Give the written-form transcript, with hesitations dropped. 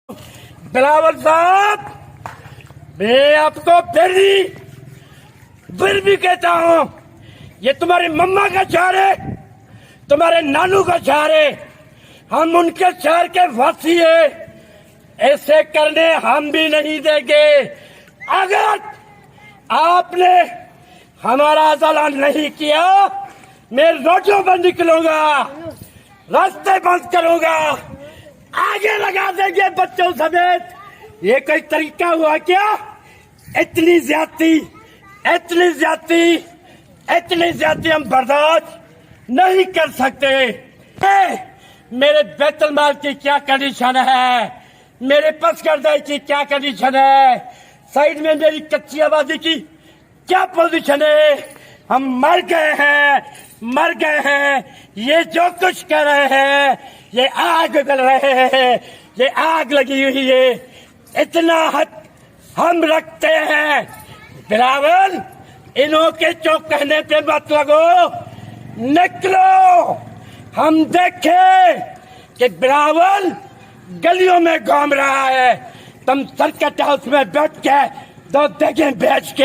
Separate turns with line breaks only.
बिलावल साहब, मैं आपको फिर भी कहता हूँ, ये तुम्हारी मम्मा का शहर है, तुम्हारे नानू का शहर है, हम उनके शहर के वासी है। ऐसे करने हम भी नहीं देंगे। अगर आपने हमारा अदालत नहीं किया, मैं रोडों पर निकलूंगा, रास्ते बंद करूंगा, आगे लगा देंगे बच्चों समेत। ये कोई तरीका हुआ क्या? इतनी ज्यादती हम बर्दाश्त नहीं कर सकते। मेरे बैतुल माल की क्या कंडीशन है, मेरे पसगर्दाई की क्या कंडीशन है, साइड में मेरी कच्ची आबादी की क्या पोजीशन है। हम मर गए हैं। ये जो कुछ कर रहे हैं, ये आग उगल रहे हैं, ये आग लगी हुई है। इतना हक हम रखते हैं। बिलावल, इन्हों के चौक कहने पे मत लगो, निकलो। हम देखें कि बिलावल गलियों में घूम रहा है, तुम सर्किट हाउस में बैठ के दो देखें बेच के।